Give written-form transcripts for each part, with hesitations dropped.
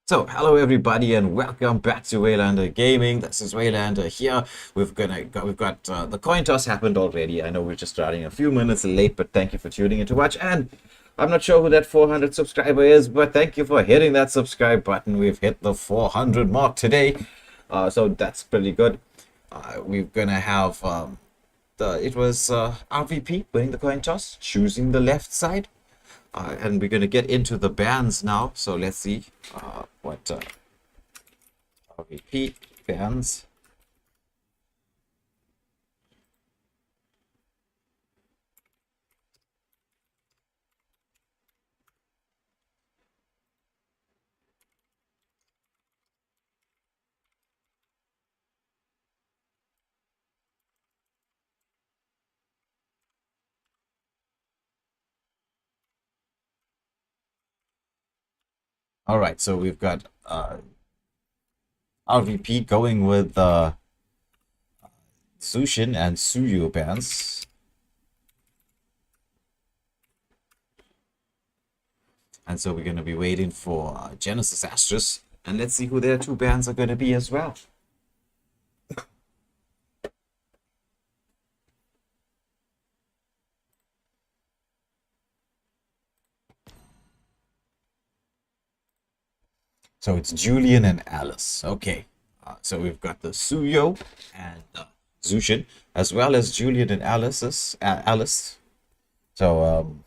So, hello everybody, and welcome back to Waylander Gaming. This is Waylander here. We've got the coin toss happened already. I know we're just starting a few minutes late, but thank you for tuning in to watch. And I'm not sure who that 400 subscriber is, but thank you for hitting that subscribe button. We've hit the 400 mark today, so that's pretty good. We're gonna have it was RVP winning the coin toss, choosing the left side. And we're going to get into the bands now. So let's see what repeat bands. All right, so we've got RVP going with Sushin and Suyu bands. And so we're going to be waiting for Genesis Astris. And let's see who their two bands are going to be as well. So it's Julian and Alice. Okay. So we've got the Suyo and Zushin, as well as Julian and Alice. So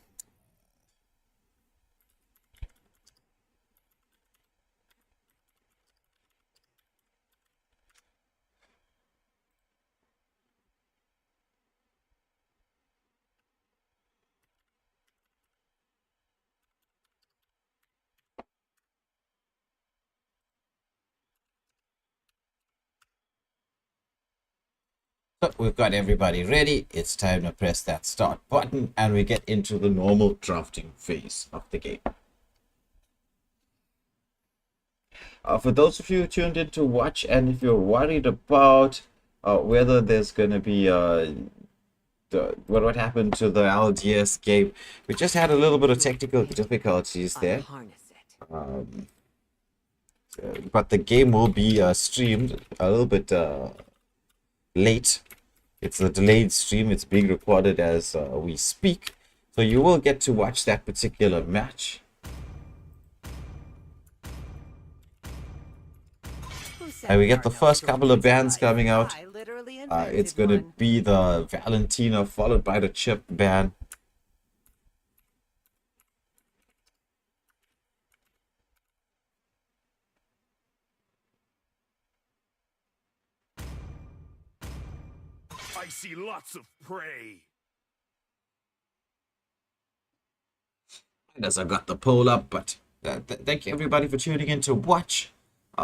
we've got everybody ready. It's time to press that start button and we get into the normal drafting phase of the game. For those of you tuned in to watch, and if you're worried about whether there's going to be what happened to the LDS game, we just had a little bit of technical difficulties there. But the game will be streamed a little bit late. It's a delayed stream. It's being recorded as we speak, so you will get to watch that particular match. And we get the first couple of bands coming out. It's going to be the Valentina followed by the Chip band. I see lots of prey. And as I got the poll up, but thank you everybody for tuning in to watch.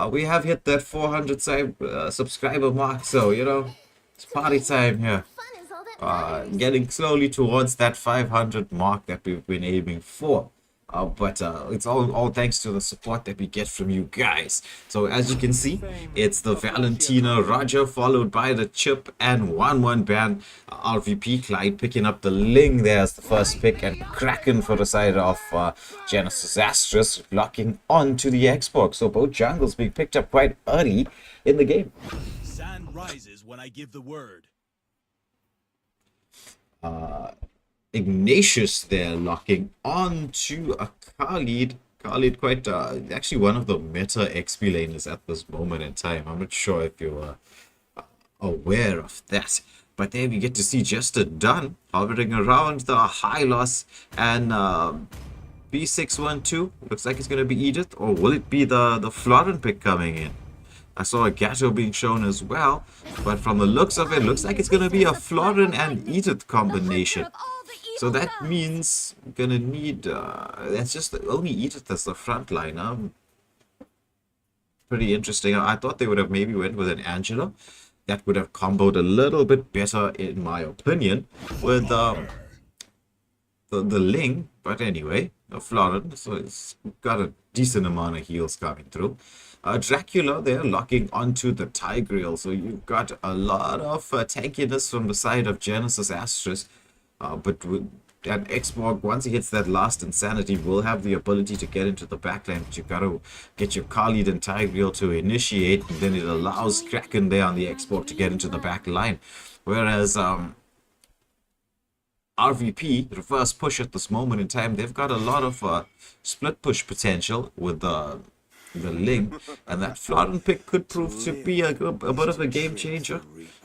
We have hit that 400 subscriber mark, so you know it's party time here. Getting slowly towards that 500 mark that we've been aiming for. But it's all thanks to the support that we get from you guys. So as you can see, it's the Valentina Roger followed by the Chip and 1-1 band. RVP Clyde picking up the Ling there as the first pick, and Kraken for the side of Genesis Astris locking onto the Xbox. So both jungles being picked up quite early in the game. Sand rises when I give the word. Ignatius there locking on to a Khalid. Khalid quite actually one of the meta XP laners at this moment in time. I'm not sure if you're aware of that. But there we get to see Jester Dunn hovering around the high loss, and B612 looks like it's going to be Edith, or will it be the Florin pick coming in? I saw a Gato being shown as well, but from the looks of it, looks like it's going to be a Florin and Edith combination. So that means we're going to need, that's just only Edith as the front liner. Pretty interesting. I thought they would have maybe went with an Angela. That would have comboed a little bit better, in my opinion, with the Ling. But anyway, a Florin, so it's got a decent amount of heals coming through. Dracula there locking onto the Tigreal, so you've got a lot of tankiness from the side of Genesis Astris, but And Xborg, once he hits that last insanity, will have the ability to get into the backline, but you gotta get your Khalid and Tigreal to initiate, and then it allows Kraken there on the Xborg to get into the back line. Whereas RVP, reverse push at this moment in time, they've got a lot of split push potential with the Ling, and that Florin pick could prove to be a bit of a game changer.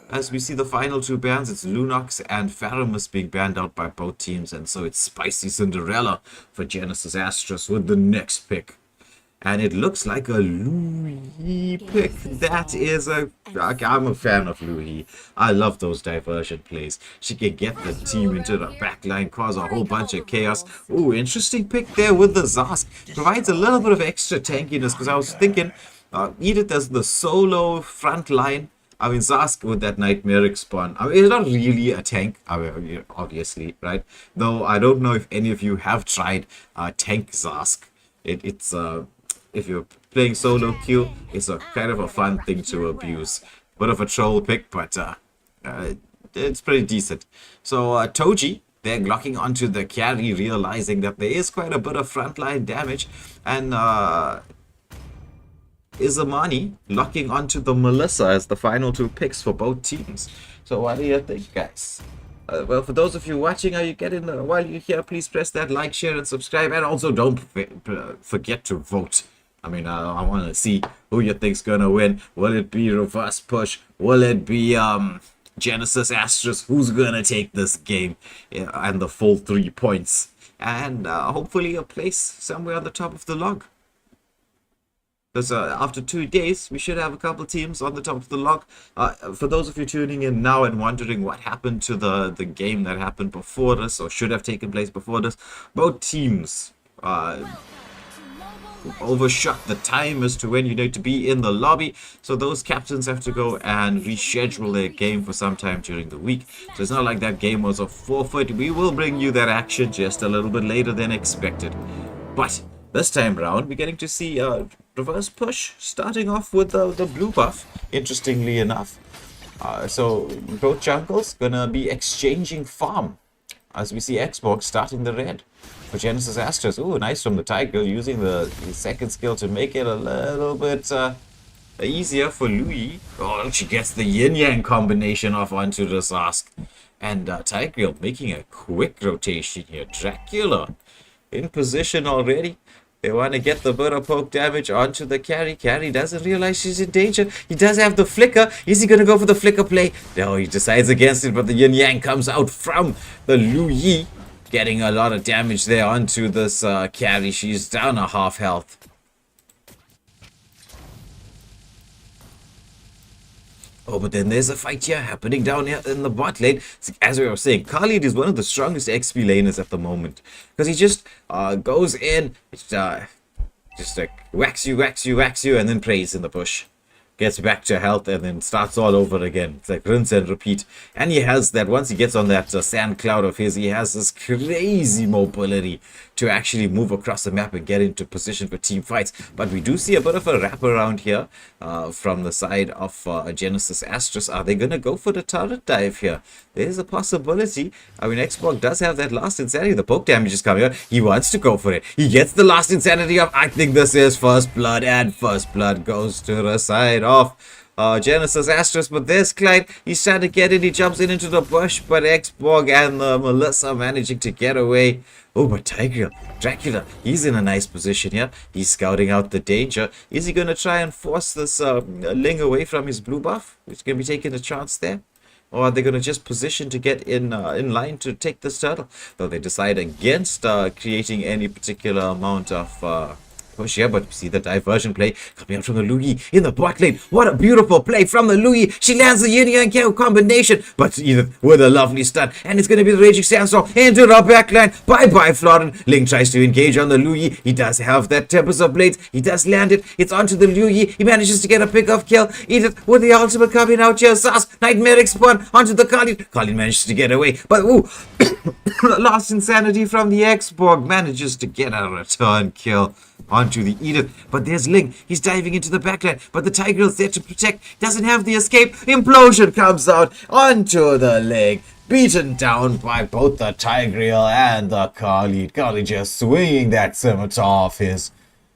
As we see the final two bans, it's Lunox and Faramus being banned out by both teams, and so it's Spicy Cinderella for Genesis Astris with the next pick. And it looks like a Louis pick. That is I'm a fan of Louis. I love those diversion plays. She can get the team into the backline, cause a whole bunch of chaos. Ooh, interesting pick there with the Zask. Provides a little bit of extra tankiness, because I was thinking, Edith as the solo front line. I mean, Zask with that Nightmaric spawn. I mean, it's not really a tank, I mean, obviously, right? Though I don't know if any of you have tried tank Zask. It's if you're playing solo queue, it's a kind of a fun thing to abuse. Bit of a troll pick, but it's pretty decent. So Toji, they're locking onto the carry, realizing that there is quite a bit of frontline damage, and Izamani locking onto the Melissa as the final two picks for both teams. So what do you think, guys? Well, for those of you watching, are you getting while you're here, please press that like, share, and subscribe, and also don't forget to vote. I mean, I want to see who you think's gonna win. Will it be reverse push? Will it be Genesis Astris? Who's gonna take this game and the full 3 points? And hopefully a place somewhere on the top of the log. Because after 2 days, we should have a couple teams on the top of the log. For those of you tuning in now and wondering what happened to the game that happened before this, or should have taken place before this, both teams overshot the time as to when you need to be in the lobby. So those captains have to go and reschedule their game for some time during the week. So it's not like that game was a forfeit. We will bring you that action just a little bit later than expected. But this time round, we're getting to see reverse push, starting off with the blue buff, interestingly enough. So both jungles gonna be exchanging farm, as we see Xbox starting the red for Genesis Astris. Ooh, nice from the Tiger, using the second skill to make it a little bit easier for Louis. Oh, she gets the yin-yang combination off onto the Zask. And Tiger making a quick rotation here. Dracula in position already. They want to get the bit of poke damage onto the carry. Carry doesn't realize she's in danger. He does have the flicker. Is he going to go for the flicker play? No, he decides against it, but the yin yang comes out from the Lu Yi, getting a lot of damage there onto this carry. She's down a half health. Oh, but then there's a fight here happening down here in the bot lane. As we were saying, Khalid is one of the strongest XP laners at the moment. Because he just goes in, just whacks you, and then prays in the bush. Gets back to health and then starts all over again. It's like rinse and repeat. And he has that, once he gets on that sand cloud of his, he has this crazy mobility to actually move across the map and get into position for team fights. But we do see a bit of a wraparound here from the side of Genesis Astris. Are they going to go for the turret dive here? There's a possibility. I mean, Xbox does have that last insanity. The poke damage is coming out. He wants to go for it. He gets the last insanity off. I think this is first blood, and first blood goes to the side of Genesis Astris. But there's Clyde. He's trying to get in. He jumps in into the bush, but Xborg and Melissa managing to get away. Oh, but Dracula, he's in a nice position here. He's scouting out the danger. Is he going to try and force this Ling away from his blue buff? He's going to be taking a chance there. Or are they going to just position to get in line to take this turtle? Though they decide against creating any particular amount of push here, but see the diversion play coming out from the Louis in the bot lane. What a beautiful play from the Louis. She lands the yin yang KO combination, but Edith with a lovely stun, and it's going to be the Raging Sandstorm into the backline. Bye-bye, Florin. Ling tries to engage on the Louis. He does have that Tempest of Blades. He does land it. It's onto the Louis. He manages to get a pick-off kill. Edith with the ultimate coming out here. Sass, Nightmaric spawn onto the Khalid. Khalid manages to get away, but ooh, lost insanity from the Xborg. Manages to get a return kill onto the Edith, but there's Ling. He's diving into the backline, but the Tiger is there to protect. Doesn't have the escape. Implosion comes out onto the leg. beaten down by both the Tigreal and the Khalid. Khalid just swinging that scimitar off his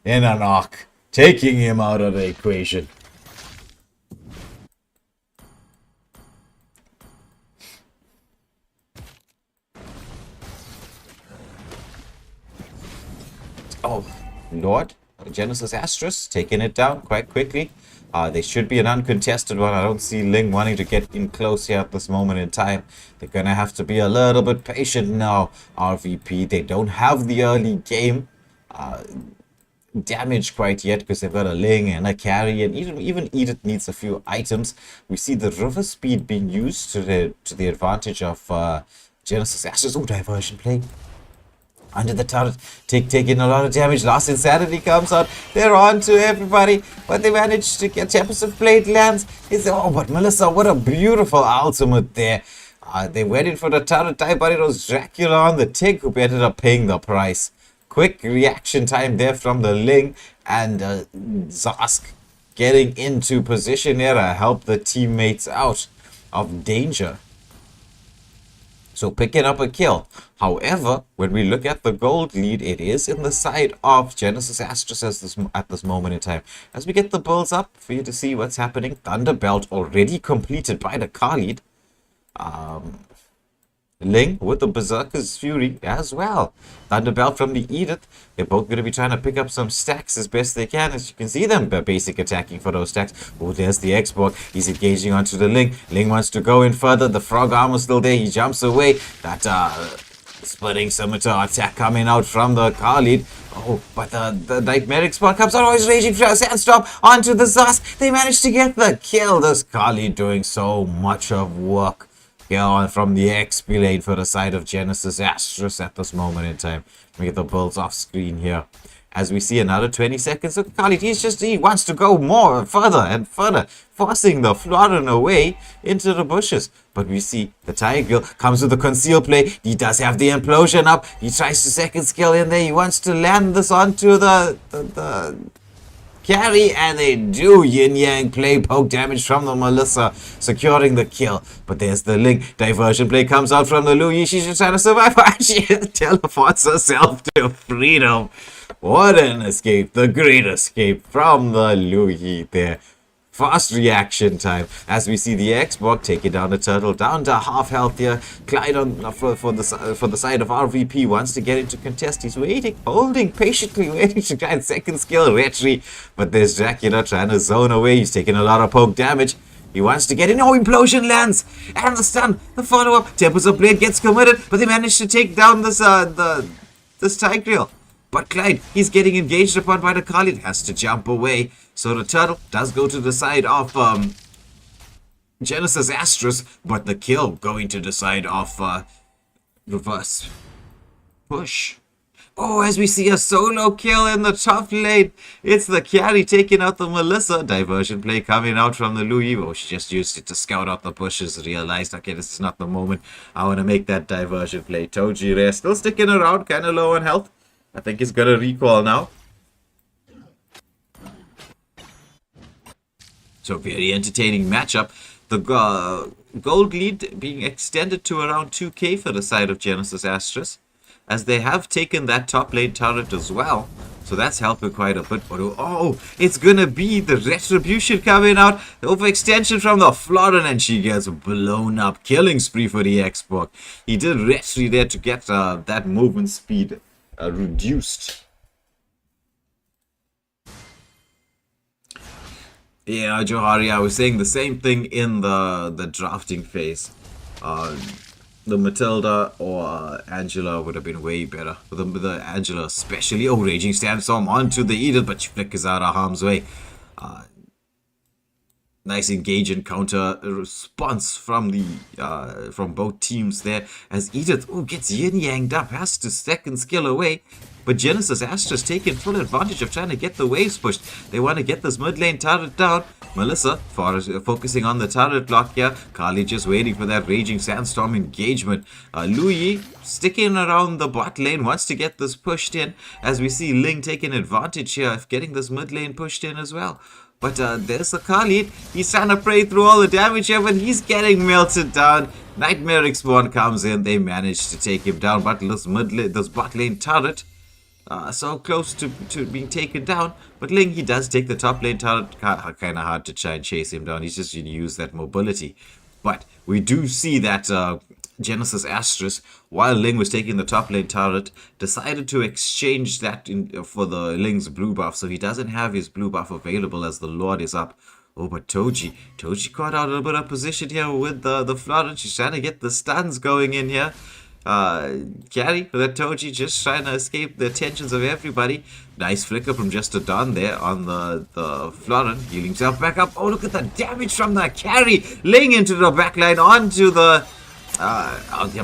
inner knock, taking him out of the equation. Oh, Lord, Genesis Astris taking it down quite quickly. They should be an uncontested one. I don't see Ling wanting to get in close here at this moment in time. They're going to have to be a little bit patient now, RVP. They don't have the early game damage quite yet because they've got a Ling and a carry, and even Edith needs a few items. We see the river speed being used to the advantage of Genesis Astris. Oh, diversion play. Under the turret, taking a lot of damage. Last Insanity comes out. They're on to everybody, but they managed to get Tempest Blade lands. Oh, but Melissa, what a beautiful ultimate there. They went in for the turret dive, but it was Dracula on the tick who ended up paying the price. Quick reaction time there from the Ling, and Zask getting into position here to help the teammates out of danger. So picking up a kill. However, when we look at the gold lead, it is in the side of Genesis Astris at this moment in time. As we get the bulls up for you to see what's happening. Thunderbelt already completed by the Khalid. Ling with the Berserker's Fury as well. Thunderbelt from the Edith. They're both going to be trying to pick up some stacks as best they can. As you can see them basic attacking for those stacks. Oh, there's the Xbox. He's engaging onto the Ling. Ling wants to go in further. The frog armor still there. He jumps away. That splitting scimitar attack coming out from the Khalid. Oh, but the Nightmaric Spot comes out. Oh, he's raging Sandstorm onto the Zas. They managed to get the kill. This Khalid doing so much of work. Yeah, from the XP lane for the side of Genesis Astris at this moment in time. We get the bulls off screen here. As we see another 20 seconds. So Khalid, he wants to go more, further and further, forcing the Florin away into the bushes. But we see the Tiger comes with the conceal play. He does have the implosion up. He tries to second skill in there. He wants to land this onto the carry, and they do yin-yang play, poke damage from the Melissa, securing the kill. But there's the Ling. Diversion play comes out from the Lu Yi. She's just trying to survive. She teleports herself to freedom. What an escape. The great escape from the Lu Yi there. Fast reaction time as we see the Xbox taking down the turtle down to half health here. Clyde for the side of RVP wants to get into contest. He's waiting, holding, patiently waiting to try and second skill retry. But there's Dracula trying to zone away. He's taking a lot of poke damage. He wants to get in. Oh, implosion lands and the stun, the follow-up. Tempest of Blade gets committed, but they manage to take down this Tigreal. But Clyde, he's getting engaged upon by the Khalid, has to jump away. So the turtle does go to the side of Genesis Astris, but the kill going to the side of reverse push. Oh, as we see a solo kill in the top lane. It's the carry taking out the Melissa. Diversion play coming out from the Louis. Oh, she just used it to scout out the bushes. Realized, okay, this is not the moment. I want to make that diversion play. Toji Rare still sticking around, kind of low on health. I think he's going to recall now. So very entertaining matchup. The gold lead being extended to around 2k for the side of Genesis Astris, as they have taken that top lane turret as well. So that's helping quite a bit. But oh, it's going to be the Retribution coming out. The overextension from the Florin, and she gets blown up. Killing spree for the Xbox. He did retry there to get that movement speed reduced. Yeah, Johari, I was saying the same thing in the drafting phase. The Matilda or Angela would have been way better. The Angela especially. Oh, Raging Sandstorm onto the Edith, but she flickers out of harm's way. Nice engage and counter response from the from both teams there, as Edith gets yin-yanged up, has to second skill away. But Genesis Astris taking full advantage of trying to get the waves pushed. They want to get this mid lane turret down. Melissa focusing on the turret block here. Kali just waiting for that Raging Sandstorm engagement. Louis sticking around the bot lane, wants to get this pushed in, as we see Ling taking advantage here of getting this mid lane pushed in as well. But there's the Khalid. He's trying to pray through all the damage here, but he's getting melted down. Nightmare Spawn comes in. They manage to take him down. But this bot lane turret, so close to being taken down. But Ling, he does take the top lane turret. Kind of hard to try and chase him down. He's just going to use that mobility. But we do see that Genesis Astris, while Ling was taking the top lane turret, decided to exchange that for the Ling's blue buff. So he doesn't have his blue buff available as the Lord is up. Oh, but Toji caught out a little bit of position here with the Florence. She's trying to get the stuns going in here. Carry that Toji just trying to escape the attentions of everybody. Nice flicker from just a Don there on the Florin. Healing himself back up. Oh, look at the damage from the carry. Laying into the backline onto the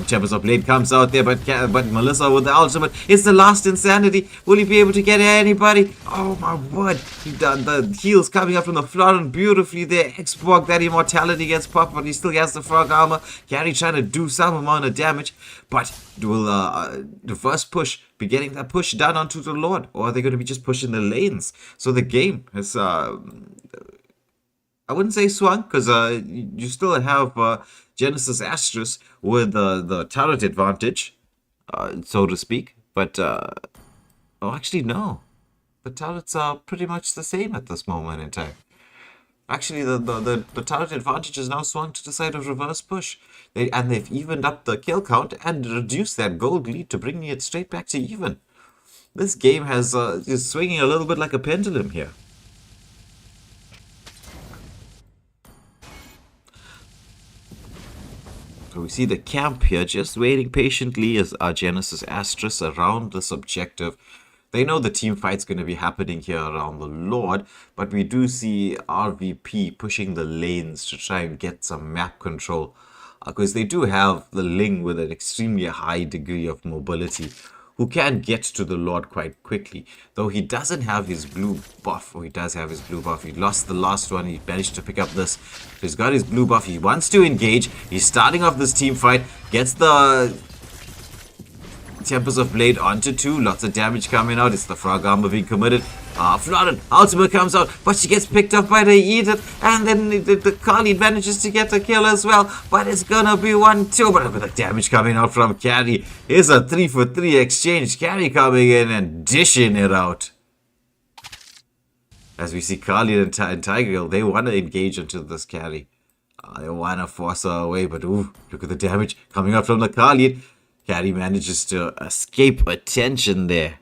Tempest of Blade comes out there, but Melissa with the ultimate. It's the last insanity. Will he be able to get anybody? Oh my word. The heals coming up from the Florin beautifully there. Xborg, that immortality gets popped, but he still has the frog armor. Gary trying to do some amount of damage, but will the first push be getting that push done onto the Lord, or are they going to be just pushing the lanes? So the game has I wouldn't say swung, because you still have Genesis Astris with the turret advantage, so to speak. But, actually, no. The turrets are pretty much the same at this moment in time. Actually, the turret advantage is now swung to the side of reverse push. They've evened up the kill count and reduced that gold lead to bringing it straight back to even. This game is swinging a little bit like a pendulum here. So we see the camp here just waiting patiently as our Genesis Astris around this objective. They know the team fight's going to be happening here around the Lord, but we do see RVP pushing the lanes to try and get some map control, because they do have the Ling with an extremely high degree of mobility, who can get to the Lord quite quickly. Though he doesn't have his blue buff, or he does have his blue buff. He lost the last one, he managed to pick up this. So he's got his blue buff, he wants to engage. He's starting off this team fight, gets the Tempest of Blade onto 2, lots of damage coming out. It's the frog armor being committed. Florin, ultimate comes out, but she gets picked up by the Edith, and then the Khalid manages to get the kill as well, but it's gonna be 1-2, but look at the damage coming out from Carry. Here's a 3-for-3 exchange, Carry coming in and dishing it out. As we see Khalid and Tiger, they want to engage into this Carry. They want to force her away, but ooh, look at the damage coming out from the Khalid. Carry manages to escape attention there.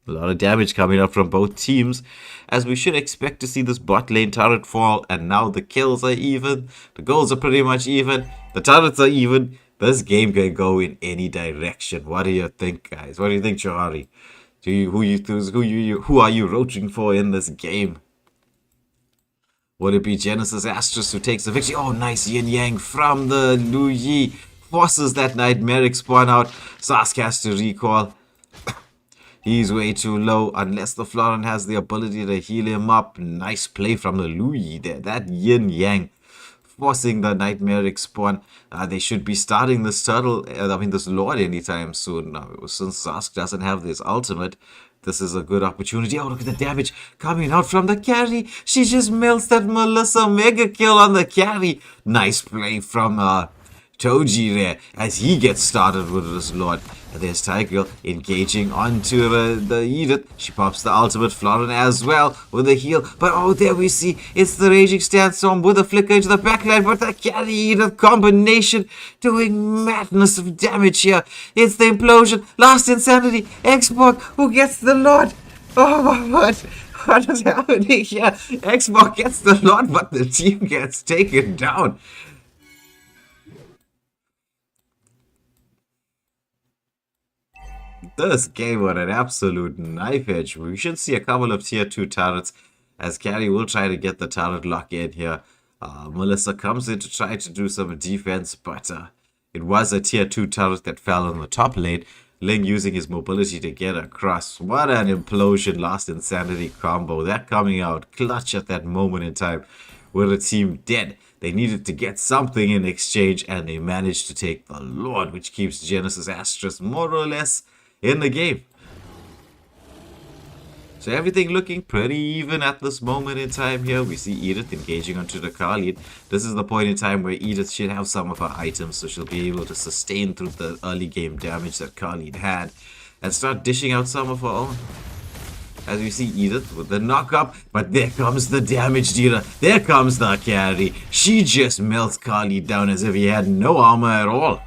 A lot of damage coming up from both teams, as we should expect to see this bot lane turret fall, and now the kills are even, the goals are pretty much even, the turrets are even. This game can go in any direction. What do you think, guys? What do you think, Johari? Who are you rooting for in this game? Would it be Genesis Astris who takes the victory? Oh, nice yin yang from the Lu Yi. Forces that Nightmaric Spawn out. Sask has to recall. He's way too low unless the Florin has the ability to heal him up. Nice play from the Louis there. That yin yang forcing the Nightmaric Spawn. They should be starting this turtle, this Lord anytime soon. Since Sask doesn't have this ultimate, this is a good opportunity. Oh, look at the damage coming out from the carry. She just melts that Melissa mega kill on the carry. Nice play from Toji there as he gets started with this Lord. And there's Tiger engaging onto the Edith. She pops the ultimate Florin as well with a heal. But oh, there we see it's the Raging Sandstorm with a flicker into the backline. But the carry Edith combination doing madness of damage here. It's the implosion. Last insanity. Xborg who gets the Lord. Oh my word. What is happening here? Xborg gets the Lord, but the team gets taken down. This game was an absolute knife edge. We should see a couple of tier 2 turrets, as Carry will try to get the turret lock in here. Melissa comes in to try to do some defense, but it was a tier 2 turret that fell on the top lane. Ling using his mobility to get across. What an implosion, last insanity combo. That coming out clutch at that moment in time with the team dead. They needed to get something in exchange, and they managed to take the Lord, which keeps Genesis Astris more or less in the game. So everything looking pretty even at this moment in time here. We see Edith engaging onto the Khalid. This is the point in time where Edith should have some of her items, so she'll be able to sustain through the early game damage that Khalid had and start dishing out some of her own. As we see Edith with the knock up, but there comes the damage dealer. There comes the carry. She just melts Khalid down as if he had no armor at all.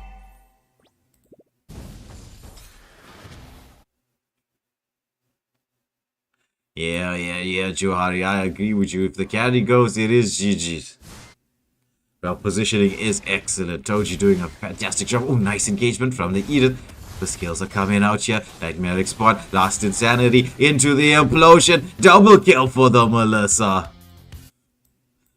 Yeah, Johari, I agree with you. If the carry goes, it is GG's. Well, positioning is excellent. Toji doing a fantastic job. Oh, nice engagement from the Edith. The skills are coming out here. Nightmaric Spot, Last Insanity, into the implosion. Double kill for the Melissa.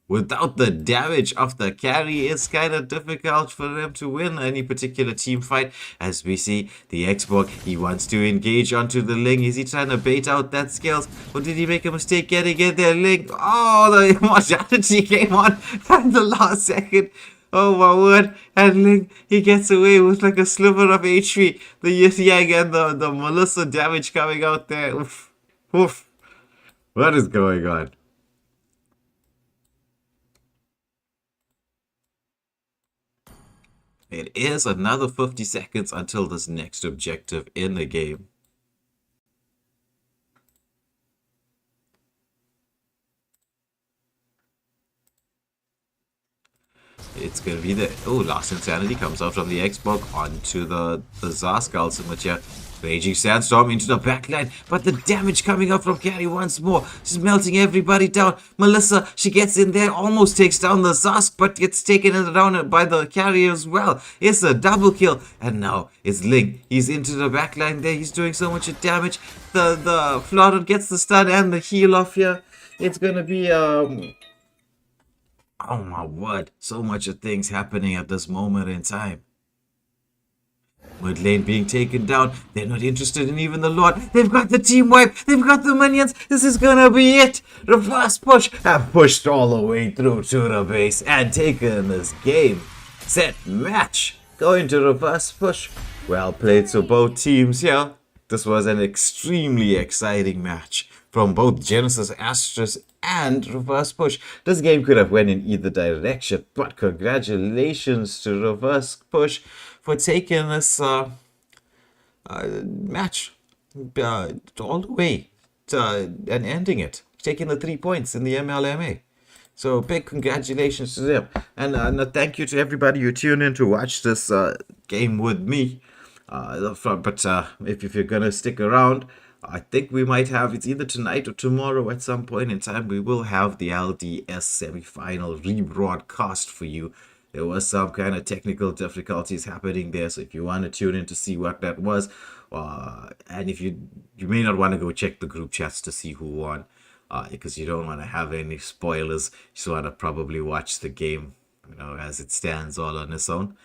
Without the damage of the carry, it's kind of difficult for them to win any particular team fight. As we see, the Xbox, he wants to engage onto the Ling. Is he trying to bait out that skills? Or did he make a mistake getting in there, Ling? Oh, the immortality came on at the last second. Oh my word. And Ling, he gets away with like a sliver of HP. The Yang and the Melissa damage coming out there. Oof. Oof. What is going on? It is another 50 seconds until this next objective in the game. It's going to be the... Oh, Last Insanity comes out from the Xbox onto the Zarsk ultimate here. Raging Sandstorm into the backline, but the damage coming out from Carrie once more. She's melting everybody down. Melissa, she gets in there, almost takes down the Zarsk, but gets taken down by the carrier as well. It's a double kill, and now it's Ling. He's into the backline there. He's doing so much damage. The Flooded gets the stun and the heal off here. It's gonna be oh my word, so much of things happening at this moment in time. Mid lane being taken down. They're not interested in even the Lord. They've got the team wipe. They've got the minions. This is gonna be it. Reverse push. Have pushed all the way through to the base and taken this game. Set match. Going to reverse push. Well played to both teams here. This was an extremely exciting match from both Genesis Astris and reverse push. This game could have went in either direction, but congratulations to reverse push for taking this match all the way to, and ending it, taking the 3 points in the MLMA. So big congratulations to them, and thank you to everybody who tuned in to watch this game with me. But if you're gonna stick around, I think we might have, it's either tonight or tomorrow at some point in time, we will have the LDS semi-final rebroadcast for you. There was some kind of technical difficulties happening there, so if you want to tune in to see what that was, and if you may not want to go check the group chats to see who won, because you don't want to have any spoilers. You just want to probably watch the game, you know, as it stands all on its own.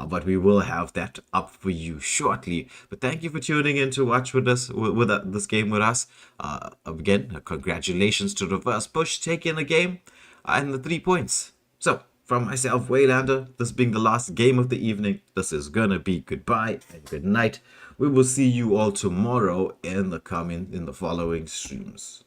But we will have that up for you shortly. But thank you for tuning in to watch with us with this game with us. Again, congratulations to Reverse Push taking the game and the 3 points. So from myself, Waylander, this being the last game of the evening, this is gonna be goodbye and good night. We will see you all tomorrow in the following streams.